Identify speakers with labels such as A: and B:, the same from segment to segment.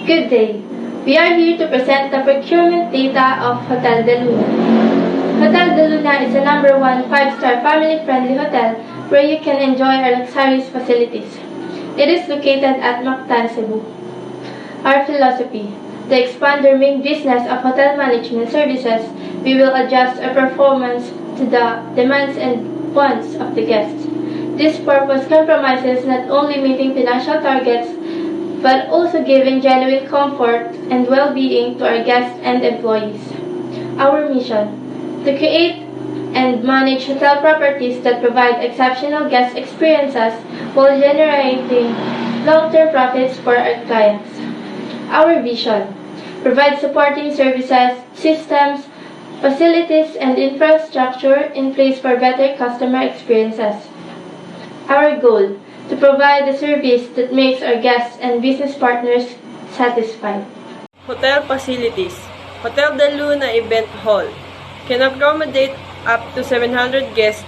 A: Good day. We are here to present the procurement data of Hotel de Luna. Hotel de Luna is the #1 5-star family-friendly hotel where you can enjoy our luxurious facilities. It is located at Mactan, Cebu. Our philosophy: to expand the main business of hotel management services, we will adjust our performance to the demands and wants of the guests. This purpose compromises not only meeting financial targets, but also giving genuine comfort and well-being to our guests and employees. Our mission: to create and manage hotel properties that provide exceptional guest experiences while generating long-term profits for our clients. Our vision: provide supporting services, systems, facilities, and infrastructure in place for better customer experiences. Our goal: to provide a service that makes our guests and business partners satisfied.
B: Hotel facilities. Hotel de Luna Event Hall can accommodate up to 700 guests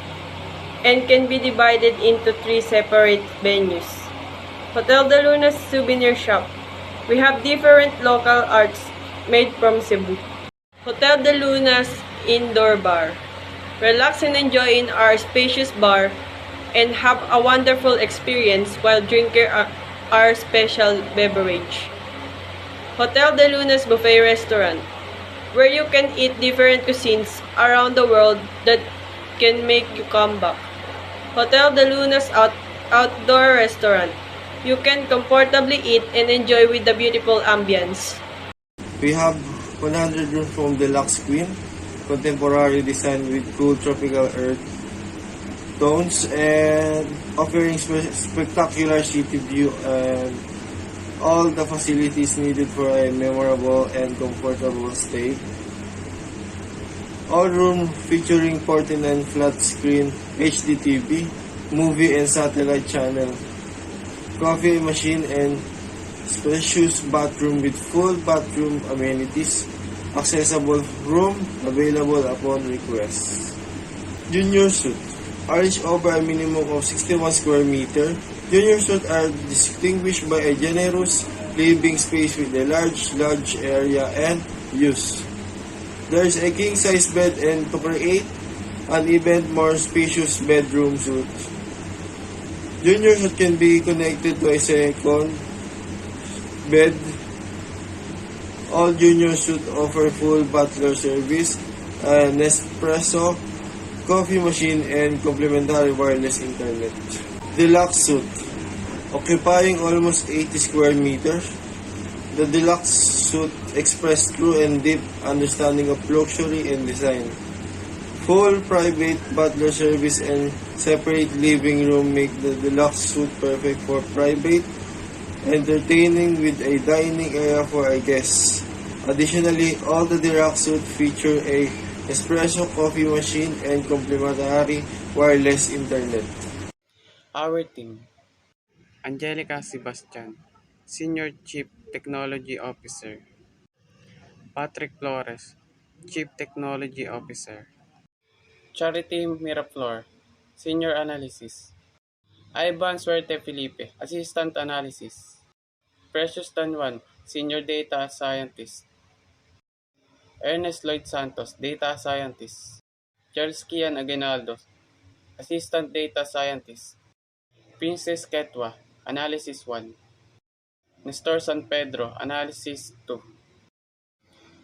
B: and can be divided into 3 separate venues. Hotel de Luna's Souvenir Shop. We have different local arts made from Cebu. Hotel de Luna's Indoor Bar. Relax and enjoy in our spacious bar and have a wonderful experience while drinking our special beverage. Hotel de Luna's Buffet Restaurant, where you can eat different cuisines around the world that can make you come back. Hotel de Luna's Outdoor Restaurant, you can comfortably eat and enjoy with the beautiful ambience.
C: We have 100 rooms from Deluxe Queen, contemporary design with cool tropical earth tones and offering spectacular city view and all the facilities needed for a memorable and comfortable stay. All room featuring 49 flat screen HD TV, movie and satellite channel, coffee machine and spacious bathroom with full bathroom amenities, accessible room available upon request. Junior Suite. Arranged over a minimum of 61 square meter, junior suites are distinguished by a generous living space with a large area and use. There is a king-size bed and to create an even more spacious bedroom suite. Junior suite can be connected to a second bed. All junior suites offer full butler service, Nespresso, coffee machine, and complimentary wireless internet. Deluxe Suite. Occupying almost 80 square meters, the Deluxe Suite expresses true and deep understanding of luxury and design. Full private butler service and separate living room make the Deluxe Suite perfect for private entertaining with a dining area for a guest. Additionally, all the Deluxe Suite feature a espresso coffee machine and complimentary wireless internet.
D: Our team: Angelica Sebastian, Senior Chief Technology Officer; Patrick Flores, Chief Technology Officer; Charity Miraflor, Senior Analysis; Ivan Suerte Felipe, Assistant Analysis; Precious Tanwan, Senior Data Scientist; Ernest Lloyd Santos, Data Scientist; Charles Kian Aguinaldo, Assistant Data Scientist; Princess Ketwa, Analysis 1; Nestor San Pedro, Analysis 2;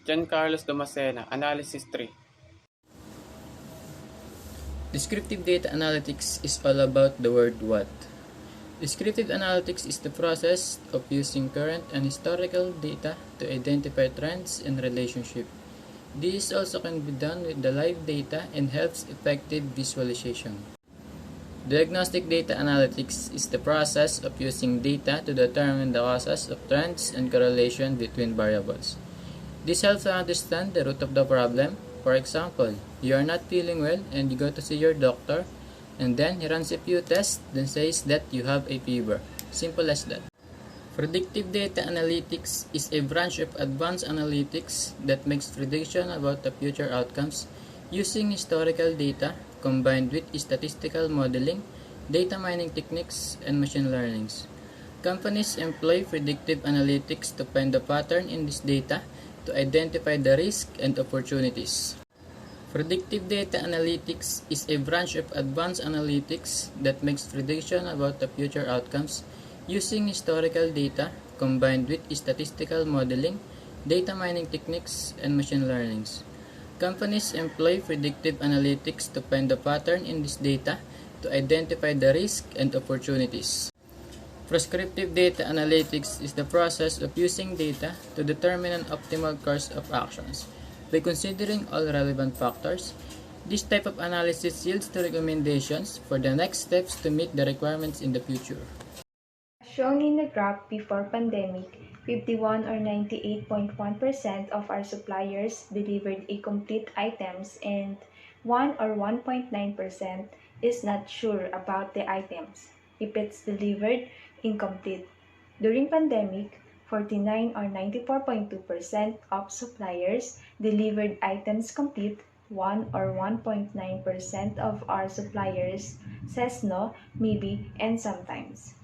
D: John Carlos Domacena, Analysis 3.
E: Descriptive data analytics is all about the word what. Descriptive analytics is the process of using current and historical data to identify trends and relationships. This also can be done with the live data and helps effective visualization. Diagnostic data analytics is the process of using data to determine the causes of trends and correlation between variables. This helps to understand the root of the problem. For example, you are not feeling well and you go to see your doctor, and then he runs a few tests, then says that you have a fever. Simple as that. Predictive data analytics is a branch of advanced analytics that makes prediction about the future outcomes using historical data combined with statistical modeling, data mining techniques, and machine learning. Companies employ predictive analytics to find the pattern in this data to identify the risk and opportunities. Predictive data analytics is a branch of advanced analytics that makes prediction about the future outcomes using historical data combined with statistical modeling, data mining techniques, and machine learning. Companies employ predictive analytics to find the pattern in this data to identify the risk and opportunities. Prescriptive data analytics is the process of using data to determine an optimal course of actions. By considering all relevant factors, this type of analysis yields the recommendations for the next steps to meet the requirements in the future.
F: As shown in the graph before pandemic, 51 or 98.1% of our suppliers delivered a complete items and 1 or 1.9% is not sure about the items if it's delivered incomplete. During pandemic, 49 or 94.2% of suppliers delivered items complete. 1 or 1.9% of our suppliers says no, maybe, and sometimes.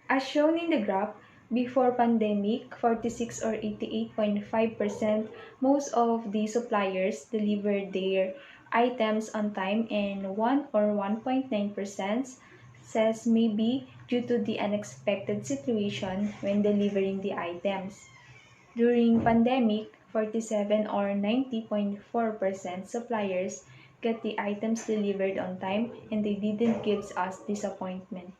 F: As shown in the graph, before pandemic, 46 or 88.5% most of the suppliers delivered their items on time and 1 or 1.9% says maybe due to the unexpected situation when delivering the items. During pandemic, 47 or 90.4% suppliers got the items delivered on time and they didn't give us disappointment.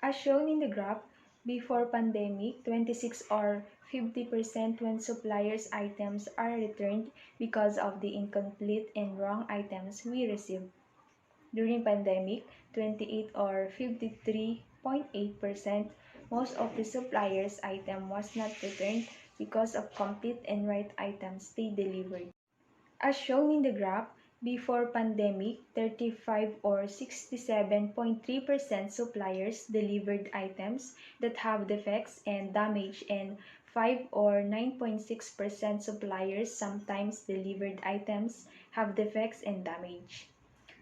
F: As shown in the graph, before pandemic, 26 or 50% when suppliers' items are returned because of the incomplete and wrong items we received. During pandemic, 28 or 53.8% most of the suppliers' item was not returned because of complete and right items they delivered. As shown in the graph, before pandemic, 35 or 67.3% suppliers delivered items that have defects and damage and 5 or 9.6% suppliers sometimes delivered items have defects and damage.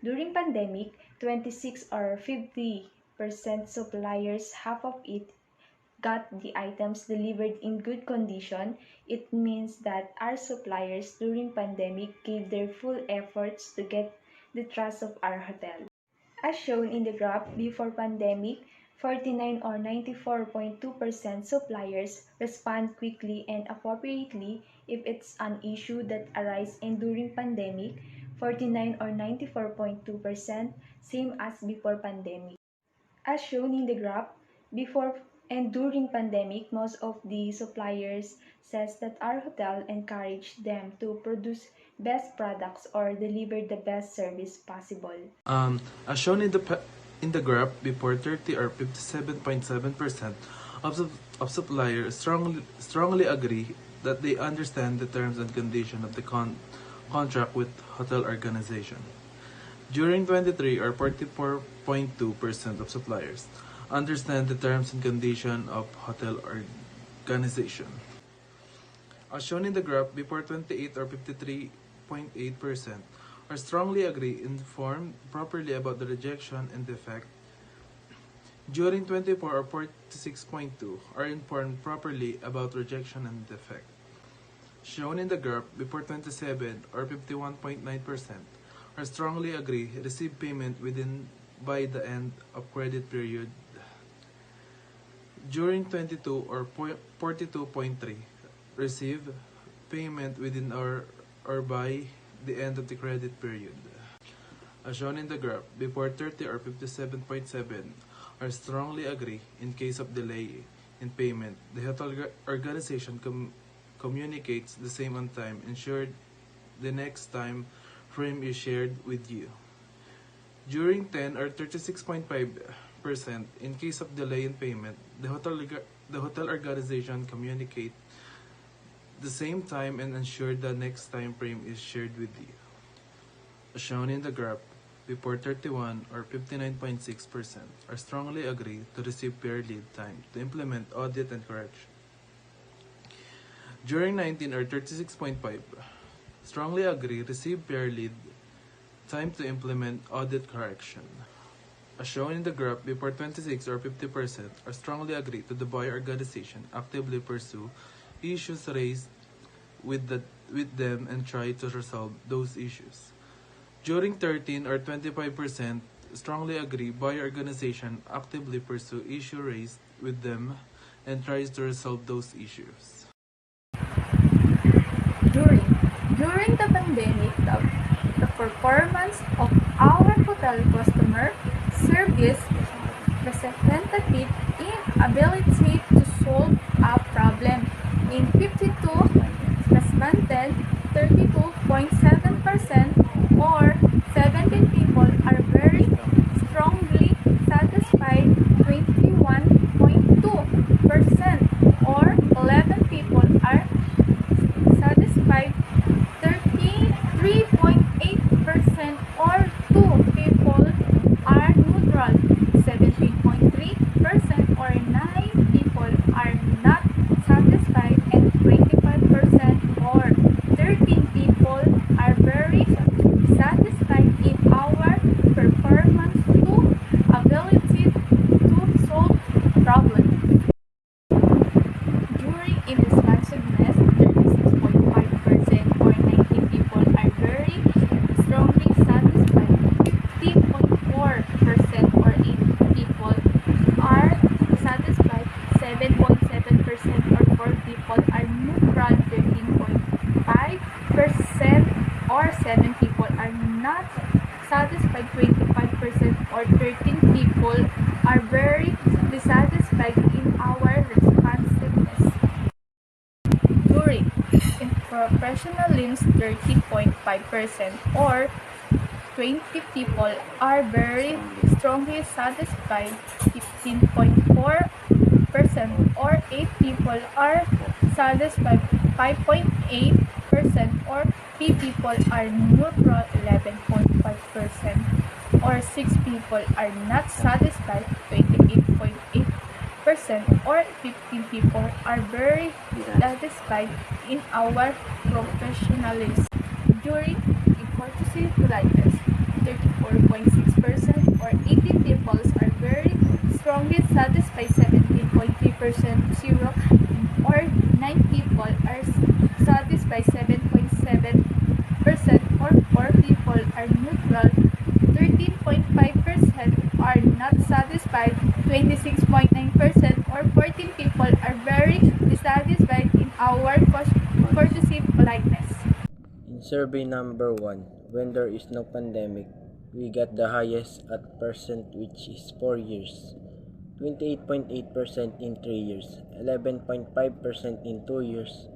F: During pandemic, 26 or 50% suppliers, half of it got the items delivered in good condition. It means that our suppliers during pandemic gave their full efforts to get the trust of our hotel. As shown in the graph, before pandemic, 49 or 94.2% suppliers respond quickly and appropriately if it's an issue that arises, and during pandemic, 49 or 94.2% same as before pandemic. As shown in the graph, before and during pandemic, most of the suppliers says that our hotel encouraged them to produce best products or deliver the best service possible.
G: As shown in the graph before, 30 or 57.7% of suppliers strongly agree that they understand the terms and conditions of the contract with hotel organization. During 23 or 44.2% of suppliers understand the terms and conditions of hotel organization. As shown in the graph before, 28 or 53.8% are strongly agree informed properly about the rejection and defect. During 24 or 46.2 are informed properly about rejection and defect. Shown in the graph before, 27 or 51.9% are strongly agree receive payment by the end of credit period. During 22 or 42.3 receive payment within or by the end of the credit period. As shown in the graph before, 30 or 57.7 are strongly agree in case of delay in payment. The hotel organization communicates the same on time, ensured the next time frame is shared with you. During 10 or 36.5% in case of delay in payment, the hotel organization communicate the same time and ensure the next time frame is shared with you. As shown in the graph before, 31 or 59.6% are strongly agree to receive fair lead time to implement audit and correction. During 19 or 36.5 strongly agree receive fair lead time to implement audit correction. As shown in the graph, before 26 or 50% are strongly agree to the buyer organization actively pursue issues raised with them and try to resolve those issues. During 13 or 25% strongly agree buyer organization actively pursue issue raised with them and tries to resolve those issues.
F: During during the pandemic, the performance of our hotel customer service representative inability to solve a problem in 52 responded, 32.7% or 17 people are very strongly satisfied, 21.2% or 11 people are satisfied, 33.8% or 2 people are neutral, 17.3% or 9 people are not satisfied, and 25% or 13 people are very satisfied in our performance to ability to solve problems. During irresponsiveness, 36.5% or 19 people are very strongly satisfied, 50.4% or 8 people are satisfied, 7.7% or 4 people are neutral, 13.5% or 7 people are not satisfied, 25% or 13 people are very dissatisfied in our responsiveness. During professionalism, 30.5% or 20 people are very strongly satisfied, 15.4% or 8 people are satisfied, 5.8% or 3 people are neutral, 11.5% or 6 people are not satisfied, 28.8% or 15 people are very satisfied in our professionalism. During courtesy politeness, 34.6% or 80 people are very strongly satisfied, 17.3% 0 or 9 people are satisfied, 7.7% or 4 people are neutral, 13.5% are not satisfied, 26.9% or 14 people are very dissatisfied in our courtesy politeness.
H: In survey number 1, when there is no pandemic, we got the highest at percent, which is 4 years, 28.8% in 3 years, 11.5% in 2 years,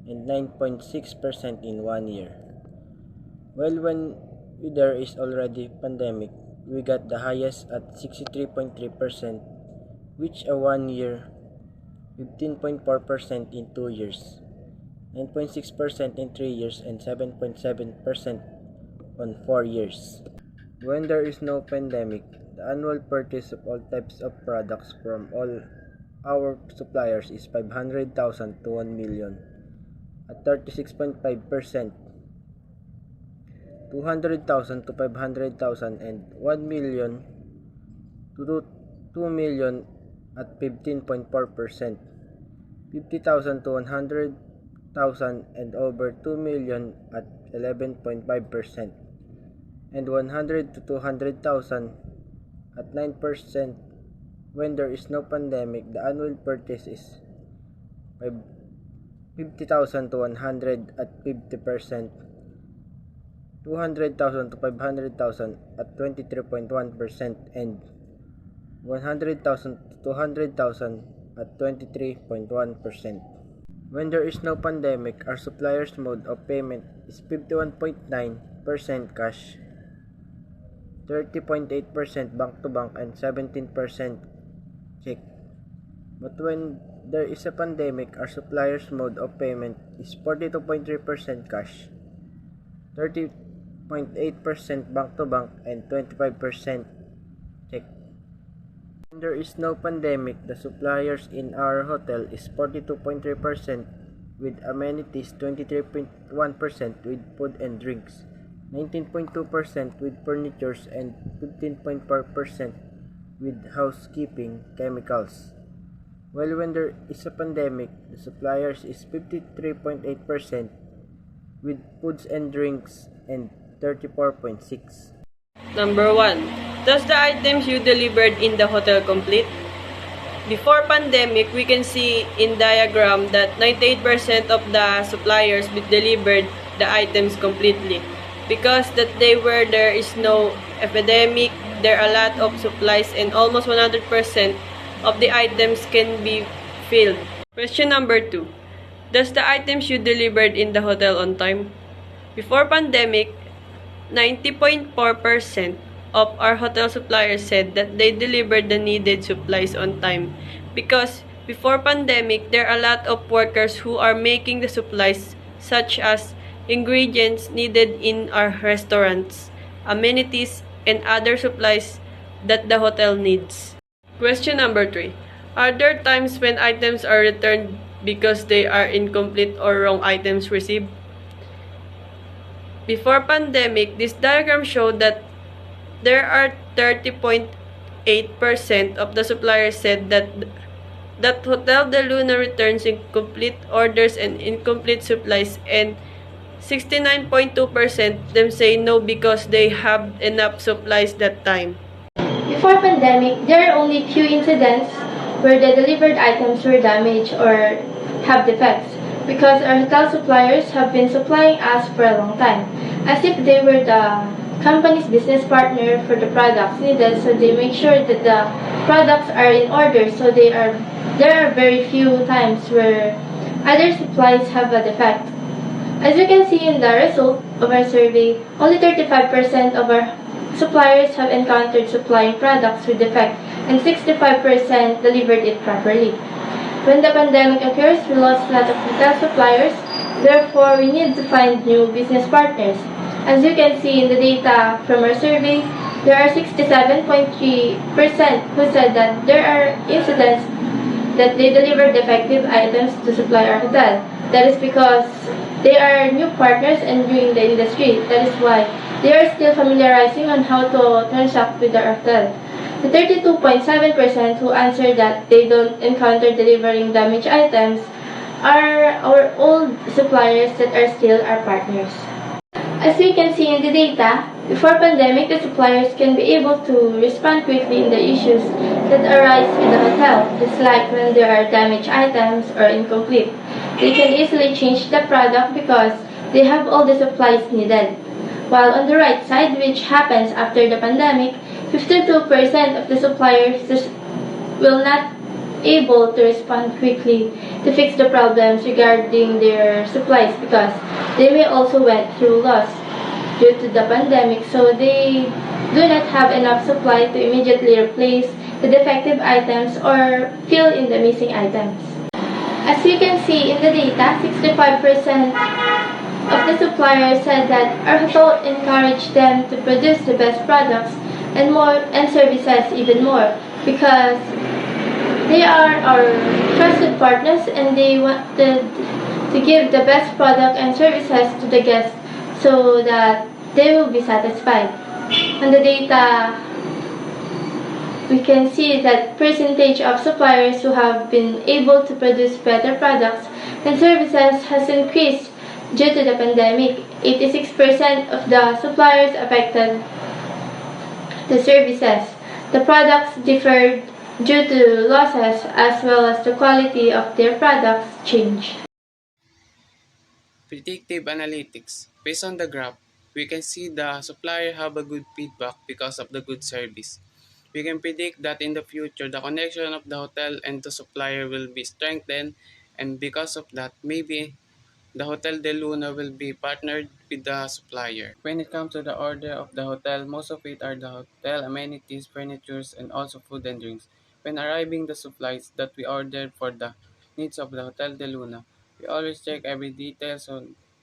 H: and 9.6% in 1 year. While when there is already pandemic, we got the highest at 63.3%, which a 1 year, 15.4% in 2 years, 9.6% in 3 years, and 7.7% on 4 years. When there is no pandemic, the annual purchase of all types of products from all our suppliers is 500,000 to 1 million at 36.5%, 200,000 to 500,000, and 1 million to 2 million at 15.4%, 50,000 to 100,000 and over 2 million at 11.5%, and 100 to 200,000 at 9%. When there is no pandemic, the annual purchase is 50,000 to 100 at 50%, 200,000 to 500,000 at 23.1%, and 100,000 to 200,000 at 23.1%. When there is no pandemic, our suppliers' mode of payment is 51.9% cash, 30.8% bank-to-bank, and 17% check. But when there is a pandemic, our suppliers' mode of payment is 42.3% cash, 30.8% bank-to-bank, and 25% check. When there is no pandemic, the suppliers in our hotel is 42.3% with amenities, 23.1% with food and drinks, 19.2% with furnitures, and 15.4% with housekeeping chemicals. While when there is a pandemic, the suppliers is 53.8% with foods and drinks and 34.6.
B: Number 1. Does the items you delivered in the hotel complete? Before pandemic, we can see in diagram that 98% of the suppliers delivered the items completely. Because that they were there is no epidemic, there are a lot of supplies and almost 100% of the items can be filled. Question number 2. Does the items you delivered in the hotel on time? Before pandemic, 90.4% of our hotel suppliers said that they delivered the needed supplies on time because before pandemic there are a lot of workers who are making the supplies such as ingredients needed in our restaurants, amenities, and other supplies that the hotel needs. Question number 3. Are there times when items are returned because they are incomplete or wrong items received? Before pandemic, this diagram showed that there are 30.8% of the suppliers said that Hotel de Luna returns incomplete orders and incomplete supplies, and 69.2% them say no because they have enough supplies that time.
A: Before pandemic, there are only few incidents where the delivered items were damaged or have defects because our hotel suppliers have been supplying us for a long time, as if they were the company's business partner for the products needed, so they make sure that the products are in order, so there are very few times where other supplies have a defect. As you can see in the result of our survey, only 35% of our suppliers have encountered supplying products with defect and 65% delivered it properly. When the pandemic occurs, we lost a lot of hotel suppliers, therefore we need to find new business partners. As you can see in the data from our survey, there are 67.3% who said that there are incidents that they deliver defective items to supply our hotel. That is because they are new partners and new in the industry. That is why they are still familiarizing on how to transact with our hotel. The 32.7% who answered that they don't encounter delivering damaged items are our old suppliers that are still our partners. As we can see in the data, before pandemic, the suppliers can be able to respond quickly in the issues that arise with the hotel, just like when there are damaged items or incomplete. They can easily change the product because they have all the supplies needed. While on the right side, which happens after the pandemic, 52% of the suppliers will not able to respond quickly to fix the problems regarding their supplies because they may also went through loss due to the pandemic, so they do not have enough supply to immediately replace the defective items or fill in the missing items. As you can see in the data, 65% of the suppliers said that our hotel encouraged them to produce the best products and services even more because they are our trusted partners and they wanted to give the best product and services to the guests so that they will be satisfied. On the data, we can see that percentage of suppliers who have been able to produce better products and services has increased due to the pandemic. 86% of the suppliers affected the services. The products differed due to losses as well as the quality of their products changed.
D: Predictive analytics. Based on the graph, we can see the supplier have a good feedback because of the good service. We can predict that in the future, the connection of the hotel and the supplier will be strengthened, and because of that, maybe the Hotel de Luna will be partnered with the supplier. When it comes to the order of the hotel, most of it are the hotel amenities, furnitures, and also food and drinks. When arriving the supplies that we ordered for the needs of the Hotel de Luna, we always check every detail,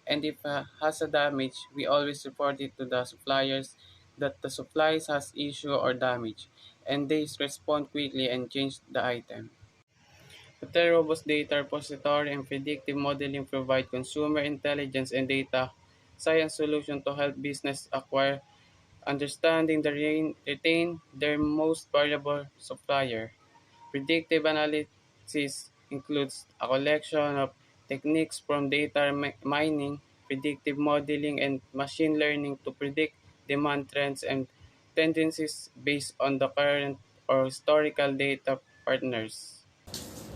D: and if has a damage, we always report it to the suppliers that the supplies has issue or damage, and they respond quickly and change the item. Hotel robust data repository and predictive modeling provide consumer intelligence and data science solutions to help business acquire understanding the retain their most valuable supplier. Predictive analysis includes a collection of techniques from data mining, predictive modeling, and machine learning to predict demand trends and tendencies based on the current or historical data partners.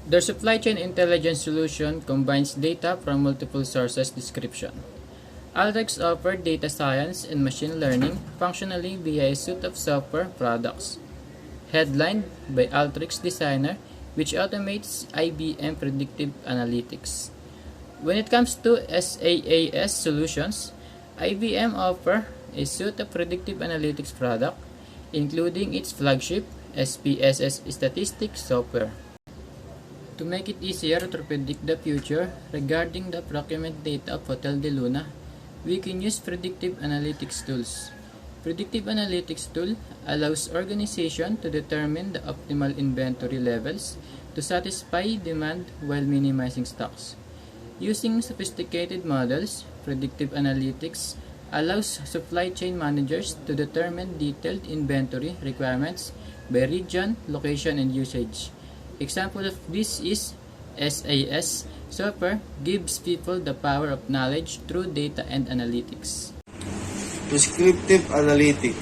E: Their supply chain intelligence solution combines data from multiple sources description. Aldex offer data science and machine learning functionally via a suite of software products. Headlined by Alteryx Designer, which automates IBM predictive analytics. When it comes to SaaS solutions, IBM offer a suite of predictive analytics product, including its flagship SPSS statistics software. To make it easier to predict the future regarding the procurement data of Hotel de Luna, we can use predictive analytics tools. Predictive analytics tool allows organization to determine the optimal inventory levels to satisfy demand while minimizing stocks. Using sophisticated models, predictive analytics allows supply chain managers to determine detailed inventory requirements by region, location, and usage. Example of this is SAS software gives people the power of knowledge through data and analytics.
C: Prescriptive analytic.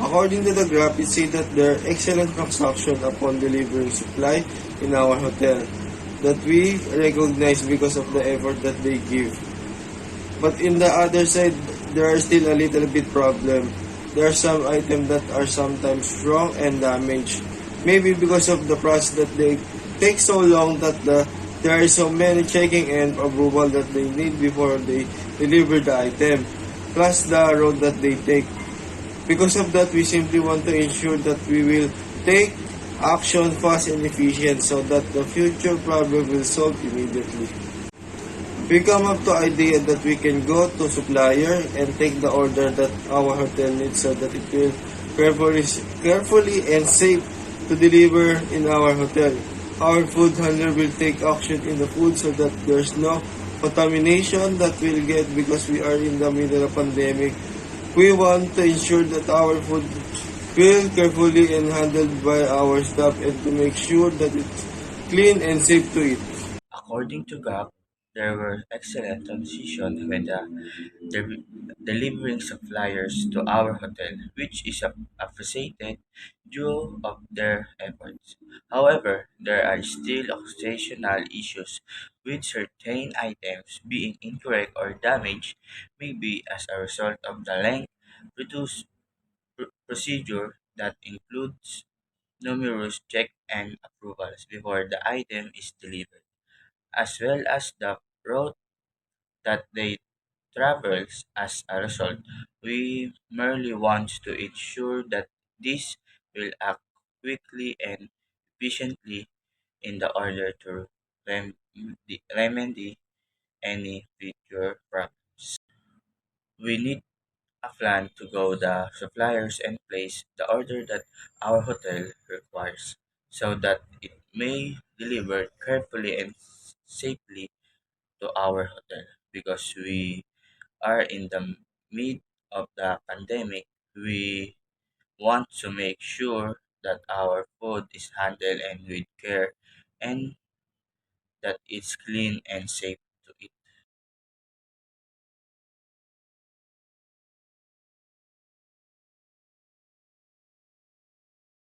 C: According to the graph, it says that there are excellent transaction upon delivering supply in our hotel that we recognize because of the effort that they give. But in the other side, there are still a little bit problem. There are some items that are sometimes wrong and damaged. Maybe because of the process that they take so long that there are so many checking and approval that they need before they deliver the item, plus the road that they take. Because of that, we simply want to ensure that we will take action fast and efficient so that the future problem will solve immediately. We come up to idea that we can go to supplier and take the order that our hotel needs so that it will carefully and safe to deliver in our hotel. Our food handler will take action in the food so that there's no contamination that we'll get because we are in the middle of pandemic. We want to ensure that our food will carefully and handled by our staff and to make sure that it's clean and safe to eat.
I: According to GAP, there were excellent transition when delivering suppliers to our hotel, which is appreciated due of their efforts. However, there are still occasional issues with certain items being incorrect or damaged, maybe as a result of the length reduced procedure that includes numerous checks and approvals before the item is delivered, as well as the route that they travels. As a result, we merely want to ensure that this will act quickly and efficiently in the order to remedy any future problems. We need a plan to go the suppliers and place the order that our hotel requires so that it may deliver carefully and safely to our hotel because we are in the mid of the pandemic. We want to make sure that our food is handled and with care and that it's clean and safe